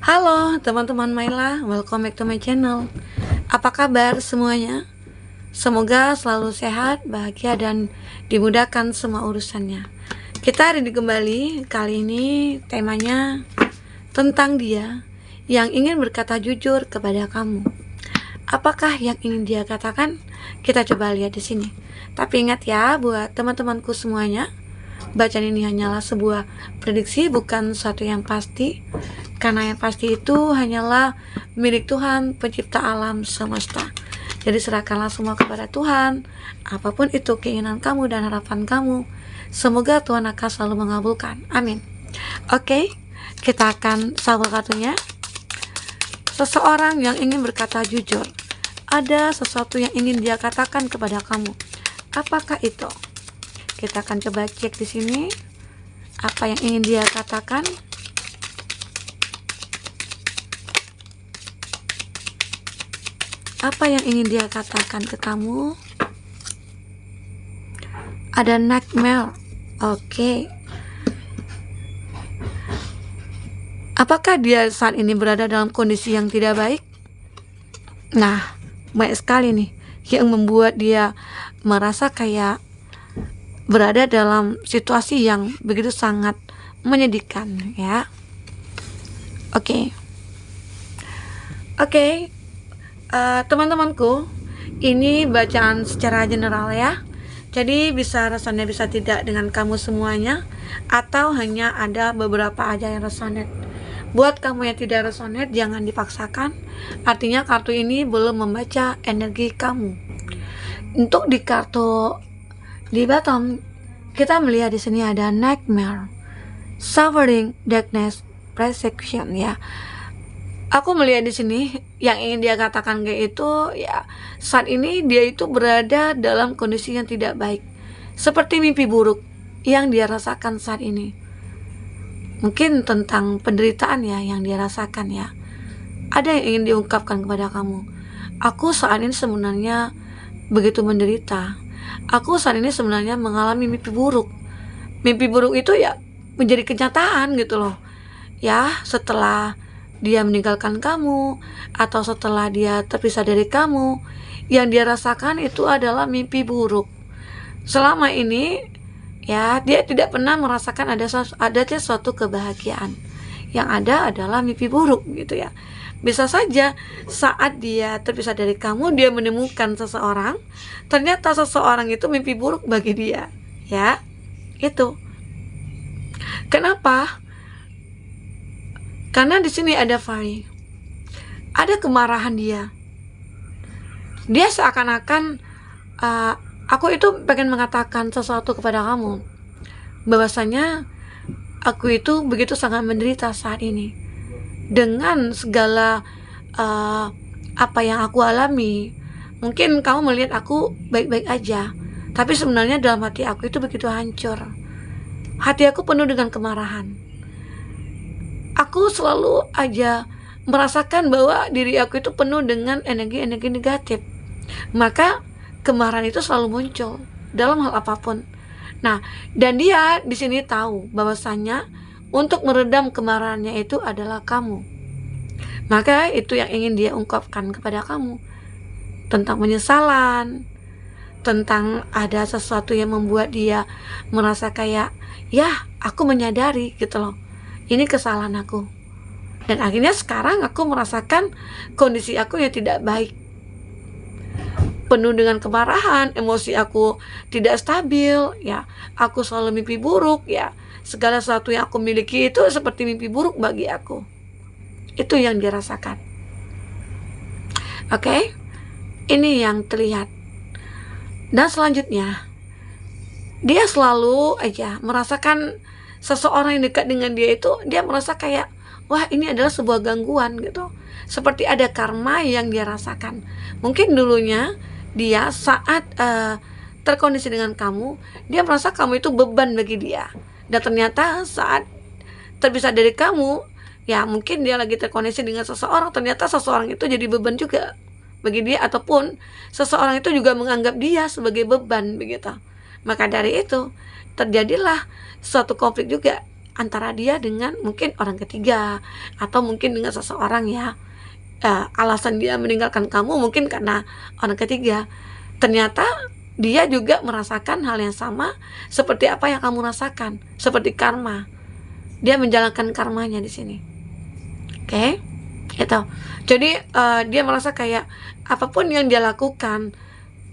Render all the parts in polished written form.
Halo teman-teman Maila, welcome back to my channel. Apa kabar semuanya? Semoga selalu sehat, bahagia, dan dimudahkan semua urusannya. Kita hari ini kembali, kali ini temanya tentang dia yang ingin berkata jujur kepada kamu. Apakah yang ingin dia katakan? Kita coba lihat di sini. Tapi ingat ya, buat teman-temanku semuanya, bacaan ini hanyalah sebuah prediksi, bukan sesuatu yang pasti. Karena yang pasti itu hanyalah milik Tuhan, pencipta alam semesta. Jadi serahkanlah semua kepada Tuhan. Apapun itu keinginan kamu dan harapan kamu, semoga Tuhan akan selalu mengabulkan. Amin. Oke, kita akan sabul kartunya. Seseorang yang ingin berkata jujur. Ada sesuatu yang ingin dia katakan kepada kamu. Apakah itu? Kita akan coba cek di sini. Apa yang ingin dia katakan? Apa yang ingin dia katakan ke kamu? Ada nightmare. Oke. Apakah dia saat ini berada dalam kondisi yang tidak baik? Nah, banyak sekali nih yang membuat dia merasa kayak berada dalam situasi yang begitu sangat menyedihkan, ya. Oke. Teman-temanku, ini bacaan secara general ya. Jadi rasanya bisa tidak dengan kamu semuanya, atau hanya ada beberapa aja yang resonate. Buat kamu yang tidak resonate, jangan dipaksakan. Artinya kartu ini belum membaca energi kamu. Untuk di kartu di bottom, kita melihat di sini ada nightmare, suffering, darkness, persecution, ya. Aku melihat di sini yang ingin dia katakan kayak itu, ya, saat ini dia itu berada dalam kondisi yang tidak baik, seperti mimpi buruk yang dia rasakan saat ini. Mungkin tentang penderitaan ya yang dia rasakan, ya. Ada yang ingin diungkapkan kepada kamu. Aku saat ini sebenarnya begitu menderita. Aku saat ini sebenarnya mengalami mimpi buruk. Mimpi buruk itu ya menjadi kenyataan gitu loh. Ya, setelah dia meninggalkan kamu, atau setelah dia terpisah dari kamu, yang dia rasakan itu adalah mimpi buruk. Selama ini, ya, dia tidak pernah merasakan ada suatu kebahagiaan. Yang ada adalah mimpi buruk gitu ya. Bisa saja saat dia terpisah dari kamu, dia menemukan seseorang, ternyata seseorang itu mimpi buruk bagi dia, ya. Itu. Kenapa? Karena di sini ada fire. Ada kemarahan dia. Dia seakan-akan aku itu pengen mengatakan sesuatu kepada kamu, bahwasanya aku itu begitu sangat menderita saat ini dengan segala apa yang aku alami. Mungkin kamu melihat aku baik-baik aja, tapi sebenarnya dalam hati aku itu begitu hancur. Hati aku penuh dengan kemarahan. Aku selalu aja merasakan bahwa diri aku itu penuh dengan energi-energi negatif. Maka kemarahan itu selalu muncul dalam hal apapun. Nah, dan dia di sini tahu bahwasanya untuk meredam kemarahannya itu adalah kamu. Maka itu yang ingin dia ungkapkan kepada kamu. Tentang penyesalan, tentang ada sesuatu yang membuat dia merasa kayak, ya, aku menyadari gitu loh, ini kesalahan aku. Dan akhirnya sekarang aku merasakan kondisi aku yang tidak baik, penuh dengan kemarahan, emosi aku tidak stabil, ya. Aku selalu mimpi buruk, ya. Segala sesuatu yang aku miliki itu seperti mimpi buruk bagi aku. Itu yang dia rasakan. Oke? Ini yang terlihat. Dan selanjutnya, dia selalu aja merasakan seseorang yang dekat dengan dia itu, dia merasa kayak, wah, ini adalah sebuah gangguan gitu. Seperti ada karma yang dia rasakan. Mungkin dulunya dia saat terkondisi dengan kamu, dia merasa kamu itu beban bagi dia. Dan ternyata saat terpisah dari kamu, ya mungkin dia lagi terkondisi dengan seseorang, ternyata seseorang itu jadi beban juga bagi dia, ataupun seseorang itu juga menganggap dia sebagai beban begitu. Maka dari itu terjadilah suatu konflik juga antara dia dengan mungkin orang ketiga, atau mungkin dengan seseorang ya. Alasan dia meninggalkan kamu mungkin karena orang ketiga. Ternyata dia juga merasakan hal yang sama seperti apa yang kamu rasakan, seperti karma. Dia menjalankan karmanya di sini. Oke? Gitu. Jadi dia merasa kayak apapun yang dia lakukan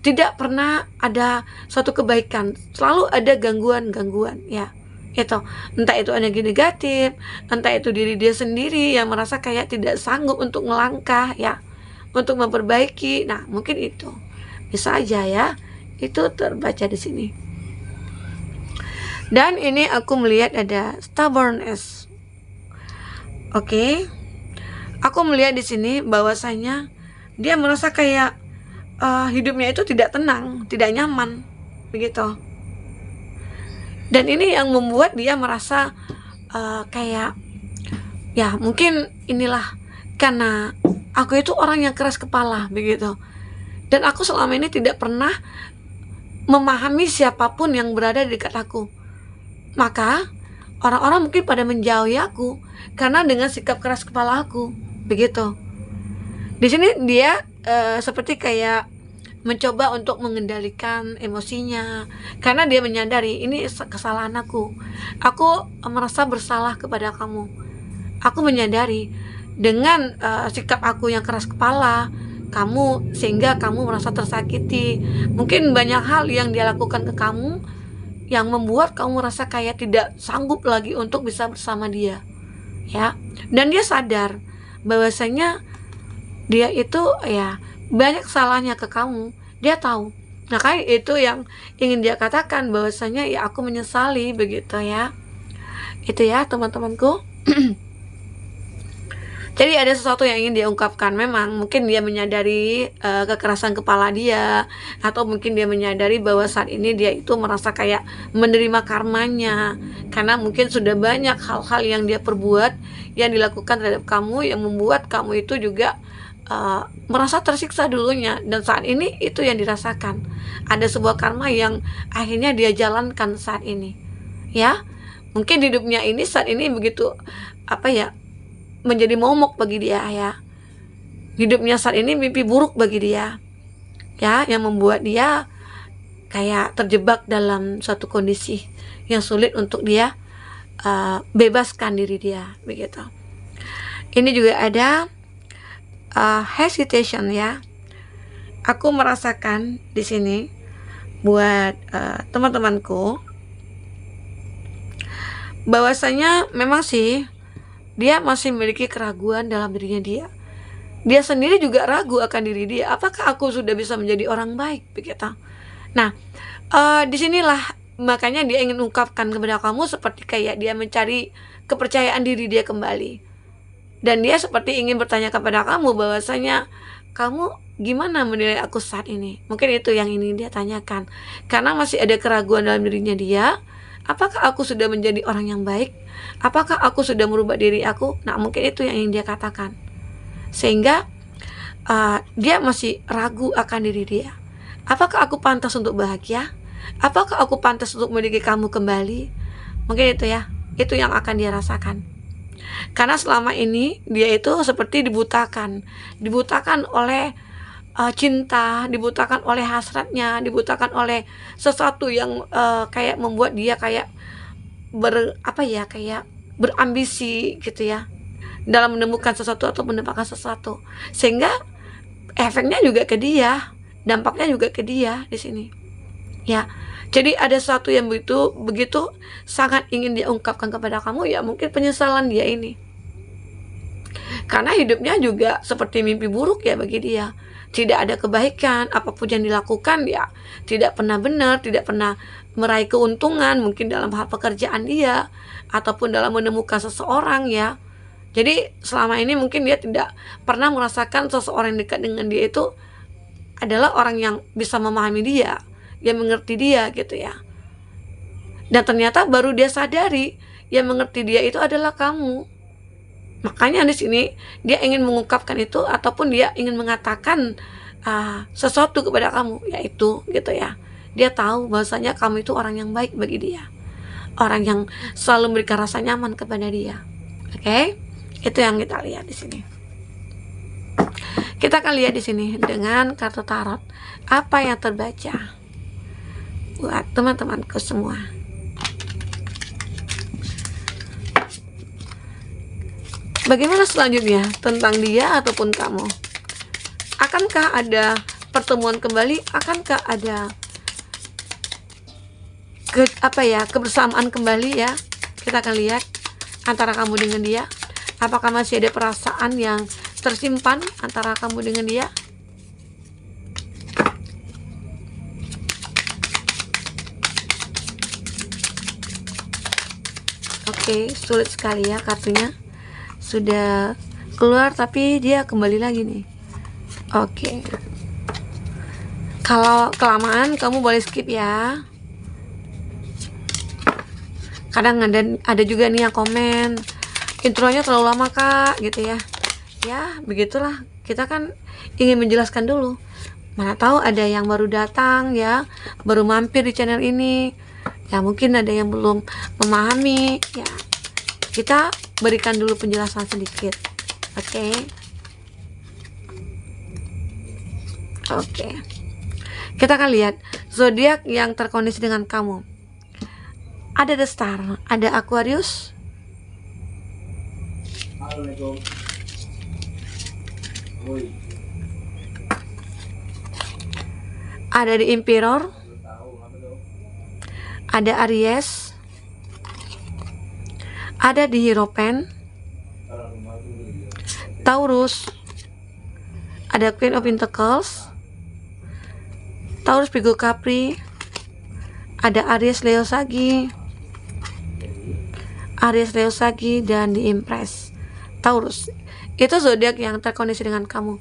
tidak pernah ada suatu kebaikan, selalu ada gangguan-gangguan ya. Itu entah itu energi negatif, entah itu diri dia sendiri yang merasa kayak tidak sanggup untuk melangkah ya, untuk memperbaiki. Nah, mungkin itu bisa aja ya, itu terbaca di sini. Dan ini aku melihat ada stubbornness. Oke. Aku melihat di sini bahwasanya dia merasa kayak hidupnya itu tidak tenang, tidak nyaman, begitu. Dan ini yang membuat dia merasa kayak ya mungkin inilah karena aku itu orang yang keras kepala, begitu. Dan aku selama ini tidak pernah memahami siapapun yang berada di dekat aku. Maka orang-orang mungkin pada menjauhi aku karena dengan sikap keras kepala aku, begitu. Di sini dia seperti kayak mencoba untuk mengendalikan emosinya karena dia menyadari ini kesalahan aku merasa bersalah kepada kamu. Aku menyadari dengan sikap aku yang keras kepala kamu, sehingga kamu merasa tersakiti. Mungkin banyak hal yang dia lakukan ke kamu yang membuat kamu merasa kayak tidak sanggup lagi untuk bisa bersama dia ya. Dan dia sadar bahwasanya dia itu ya banyak salahnya ke kamu, dia tahu. Nah, kayak itu yang ingin dia katakan bahwasanya ya aku menyesali, begitu ya. Itu ya teman-temanku. Jadi ada sesuatu yang ingin dia ungkapkan. Memang mungkin dia menyadari kekerasan kepala dia, atau mungkin dia menyadari bahwa saat ini dia itu merasa kayak menerima karmanya, karena mungkin sudah banyak hal-hal yang dia perbuat, yang dilakukan terhadap kamu, yang membuat kamu itu juga merasa tersiksa dulunya, dan saat ini itu yang dirasakan. Ada sebuah karma yang akhirnya dia jalankan saat ini ya. Mungkin hidupnya ini saat ini begitu menjadi momok bagi dia ya. Hidupnya saat ini mimpi buruk bagi dia ya, yang membuat dia kayak terjebak dalam suatu kondisi yang sulit untuk dia bebaskan diri dia, begitu. Ini juga ada hesitation ya. Aku merasakan di sini buat teman-temanku bahwasanya memang sih dia masih memiliki keraguan dalam dirinya dia. Dia sendiri juga ragu akan diri dia. Apakah aku sudah bisa menjadi orang baik, begitu. Nah, disinilah makanya dia ingin ungkapkan kepada kamu seperti kayak dia mencari kepercayaan diri dia kembali. Dan dia seperti ingin bertanya kepada kamu bahwasanya kamu gimana menilai aku saat ini. Mungkin itu yang ingin dia tanyakan, karena masih ada keraguan dalam dirinya dia. Apakah aku sudah menjadi orang yang baik? Apakah aku sudah merubah diri aku? Nah, mungkin itu yang ingin dia katakan, sehingga dia masih ragu akan diri dia. Apakah aku pantas untuk bahagia? Apakah aku pantas untuk memiliki kamu kembali? Mungkin itu ya, itu yang akan dia rasakan. Karena selama ini dia itu seperti dibutakan oleh cinta, dibutakan oleh hasratnya, dibutakan oleh sesuatu yang kayak membuat dia kayak kayak berambisi gitu ya, dalam menemukan sesuatu atau mendapatkan sesuatu, sehingga efeknya juga ke dia, dampaknya juga ke dia di sini ya. Jadi ada sesuatu yang begitu sangat ingin dia ungkapkan kepada kamu ya, mungkin penyesalan dia ini, karena hidupnya juga seperti mimpi buruk ya bagi dia. Tidak ada kebaikan, apapun yang dilakukan ya tidak pernah benar, tidak pernah meraih keuntungan, mungkin dalam hal pekerjaan dia ataupun dalam menemukan seseorang ya. Jadi selama ini mungkin dia tidak pernah merasakan seseorang yang dekat dengan dia itu adalah orang yang bisa memahami dia, yang mengerti dia gitu ya. Dan ternyata baru dia sadari yang mengerti dia itu adalah kamu. Makanya di sini dia ingin mengungkapkan itu, ataupun dia ingin mengatakan sesuatu kepada kamu, yaitu gitu ya. Dia tahu bahwasanya kamu itu orang yang baik bagi dia. orang yang selalu memberikan rasa nyaman kepada dia. Oke, itu yang kita lihat di sini. Kita akan lihat di sini dengan kartu tarot apa yang terbaca buat teman-temanku semua. Bagaimana selanjutnya tentang dia ataupun kamu? Akankah ada pertemuan kembali? Akankah ada kebersamaan kembali ya? Kita akan lihat antara kamu dengan dia. Apakah masih ada perasaan yang tersimpan antara kamu dengan dia? Oke, sulit sekali ya kartunya. Sudah keluar tapi dia kembali lagi nih. Oke. Kalau kelamaan kamu boleh skip ya. Kadang ada juga nih yang komen, intronya terlalu lama kak, gitu ya. Ya begitulah, kita kan ingin menjelaskan dulu. Mana tahu ada yang baru datang ya, baru mampir di channel ini. Ya mungkin ada yang belum memahami ya. Kita berikan dulu penjelasan sedikit. Oke. Kita akan lihat zodiak yang terkondisi dengan kamu. Ada The Star, ada Aquarius, ada The Emperor, ada Aries, ada The Hierophant, Taurus, ada Queen of Pentacles, Taurus, Virgo, Capri, ada Aries, Leo, Sagi, dan The Empress. Taurus itu zodiak yang terkondisi dengan kamu.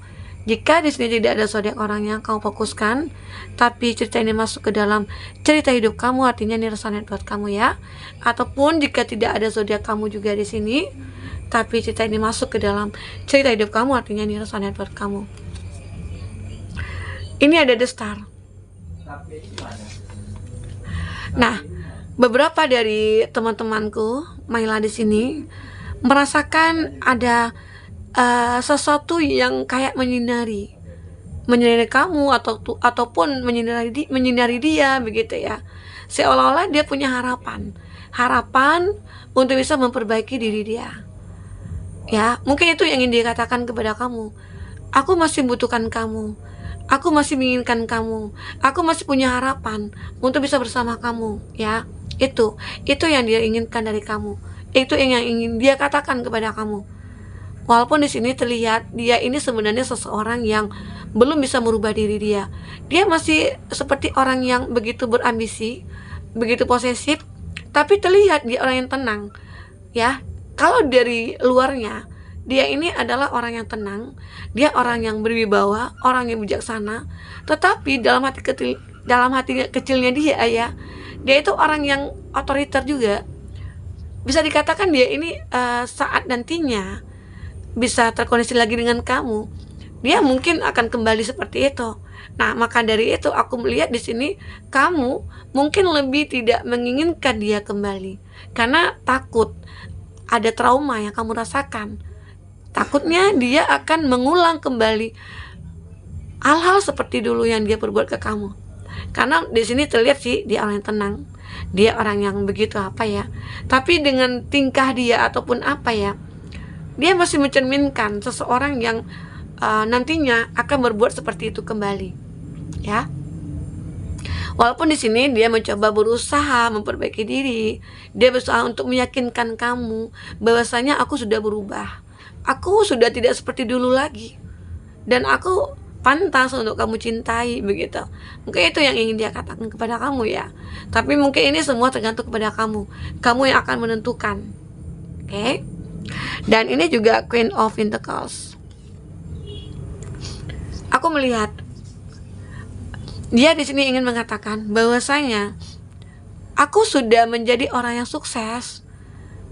Jika di sini tidak ada zodiak orang yang kamu fokuskan, tapi cerita ini masuk ke dalam cerita hidup kamu, artinya ini resonate buat kamu ya. Ataupun jika tidak ada zodiak kamu juga di sini, tapi cerita ini masuk ke dalam cerita hidup kamu, artinya ini resonate buat kamu. Ini ada The Star. Nah, beberapa dari teman-temanku Maila di sini merasakan ada sesuatu yang kayak menyinari kamu ataupun menyinari dia begitu ya. Seolah-olah dia punya harapan untuk bisa memperbaiki diri dia. Ya, mungkin itu yang ingin dia katakan kepada kamu. Aku masih membutuhkan kamu. Aku masih menginginkan kamu. Aku masih punya harapan untuk bisa bersama kamu, ya. Itu yang dia inginkan dari kamu. Itu yang ingin dia katakan kepada kamu. Walaupun di sini terlihat dia ini sebenarnya seseorang yang belum bisa merubah diri dia. Dia masih seperti orang yang begitu berambisi, begitu posesif, tapi terlihat dia orang yang tenang. Ya, kalau dari luarnya dia ini adalah orang yang tenang, dia orang yang berwibawa, orang yang bijaksana, tetapi dalam hati kecilnya dia itu orang yang otoriter juga. Bisa dikatakan dia ini saat nantinya bisa terkoneksi lagi dengan kamu, dia mungkin akan kembali seperti itu. Nah, maka dari itu aku melihat di sini kamu mungkin lebih tidak menginginkan dia kembali karena takut ada trauma yang kamu rasakan. Takutnya dia akan mengulang kembali hal-hal seperti dulu yang dia perbuat ke kamu. Karena di sini terlihat sih dia orang yang tenang, dia orang yang begitu tapi dengan tingkah dia ataupun dia masih mencerminkan seseorang yang nantinya akan berbuat seperti itu kembali, ya. Walaupun di sini dia mencoba berusaha memperbaiki diri, dia berusaha untuk meyakinkan kamu bahwasanya aku sudah berubah, aku sudah tidak seperti dulu lagi, dan aku pantas untuk kamu cintai begitu. Mungkin itu yang ingin dia katakan kepada kamu ya. Tapi mungkin ini semua tergantung kepada kamu yang akan menentukan. Oke? Dan ini juga Queen of Pentacles. Aku melihat dia di sini ingin mengatakan bahwasanya aku sudah menjadi orang yang sukses.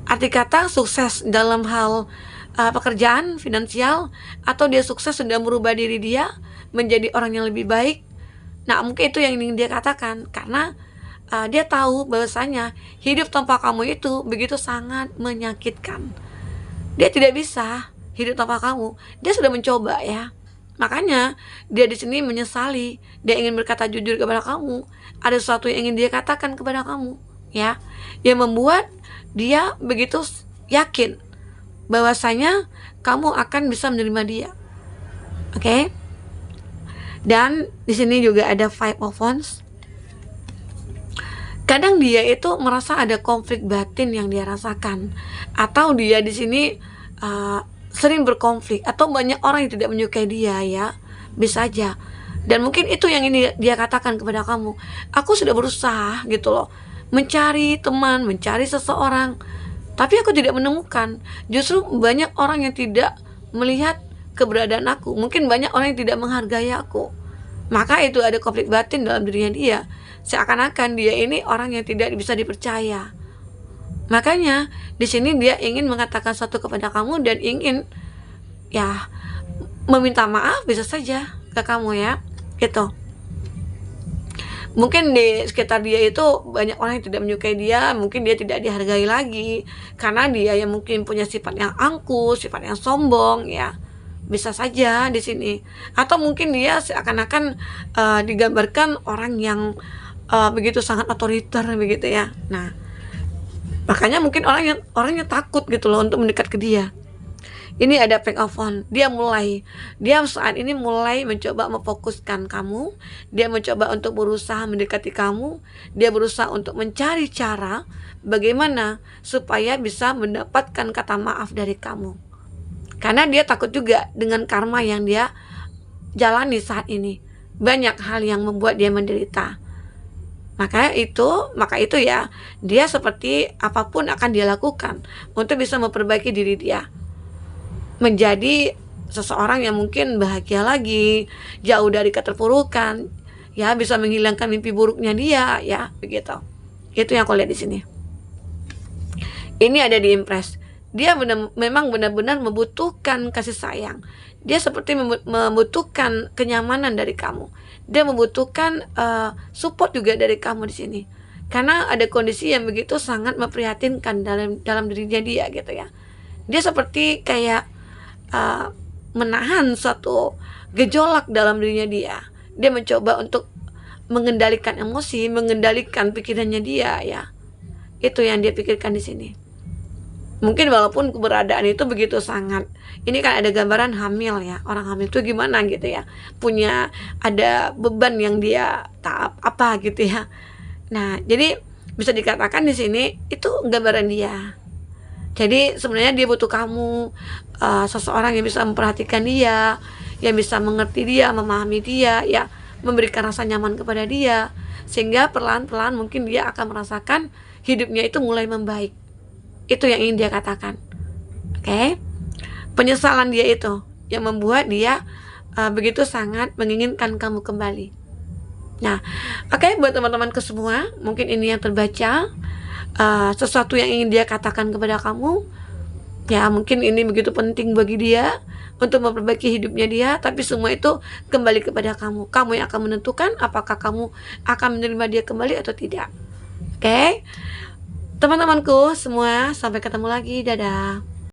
Arti kata sukses dalam hal pekerjaan, finansial, atau dia sukses sudah merubah diri dia menjadi orang yang lebih baik. Nah, mungkin itu yang ingin dia katakan, karena dia tahu bahwasanya hidup tanpa kamu itu begitu sangat menyakitkan. Dia tidak bisa hidup tanpa kamu. Dia sudah mencoba ya. Makanya dia di sini menyesali. Dia ingin berkata jujur kepada kamu. Ada sesuatu yang ingin dia katakan kepada kamu, ya, yang membuat dia begitu yakin bahwasanya kamu akan bisa menerima dia. Oke? Dan di sini juga ada Five of Wands. Kadang dia itu merasa ada konflik batin yang dia rasakan, atau dia di sini sering berkonflik, atau banyak orang yang tidak menyukai dia, ya, bisa aja. Dan mungkin itu yang ini dia katakan kepada kamu. Aku sudah berusaha gitu loh, mencari teman, mencari seseorang, tapi aku tidak menemukan. Justru banyak orang yang tidak melihat keberadaan aku. Mungkin banyak orang yang tidak menghargai aku. Maka itu ada konflik batin dalam dirinya dia. Seakan-akan dia ini orang yang tidak bisa dipercaya. Makanya di sini dia ingin mengatakan satu kepada kamu dan ingin ya meminta maaf bisa saja ke kamu, ya, gitu. Mungkin di sekitar dia itu banyak orang yang tidak menyukai dia, mungkin dia tidak dihargai lagi karena dia yang mungkin punya sifat yang angkuh, sifat yang sombong, ya. Bisa saja di sini. Atau mungkin dia seakan-akan digambarkan orang yang begitu sangat otoriter begitu, ya. Nah, makanya mungkin orangnya takut gitu loh untuk mendekat ke dia. Ini ada Page of Wands. Dia saat ini mulai mencoba memfokuskan kamu. Dia mencoba untuk berusaha mendekati kamu. Dia berusaha untuk mencari cara bagaimana supaya bisa mendapatkan kata maaf dari kamu. Karena dia takut juga dengan karma yang dia jalani saat ini. Banyak hal yang membuat dia menderita. Maka itu ya, dia seperti apapun akan dia lakukan untuk bisa memperbaiki diri dia. Menjadi seseorang yang mungkin bahagia lagi, jauh dari keterpurukan, ya, bisa menghilangkan mimpi buruknya dia, ya, begitu. Itu yang aku lihat di sini. Ini ada di Empress. Dia memang benar-benar membutuhkan kasih sayang. Dia seperti membutuhkan kenyamanan dari kamu. Dia membutuhkan support juga dari kamu di sini. Karena ada kondisi yang begitu sangat memprihatinkan dalam dirinya dia gitu, ya. Dia seperti kayak menahan suatu gejolak dalam dirinya dia. Dia mencoba untuk mengendalikan emosi, mengendalikan pikirannya dia, ya. Itu yang dia pikirkan di sini. Mungkin walaupun keberadaan itu begitu sangat, ini kan ada gambaran hamil, ya. Orang hamil itu gimana gitu, ya, punya ada beban yang dia apa gitu, ya. Nah, jadi bisa dikatakan di sini itu gambaran dia. Jadi sebenarnya dia butuh kamu, seseorang yang bisa memperhatikan dia, yang bisa mengerti dia, memahami dia, ya, memberikan rasa nyaman kepada dia, sehingga perlahan-lahan mungkin dia akan merasakan hidupnya itu mulai membaik. Itu yang ingin dia katakan. Oke? Penyesalan dia itu yang membuat dia begitu sangat menginginkan kamu kembali. Nah, oke, buat teman-temanku semua, mungkin ini yang terbaca, sesuatu yang ingin dia katakan kepada kamu. Ya, mungkin ini begitu penting bagi dia untuk memperbaiki hidupnya dia, tapi semua itu kembali kepada kamu. Kamu yang akan menentukan apakah kamu akan menerima dia kembali atau tidak. Oke? Teman-temanku semua, sampai ketemu lagi. Dadah.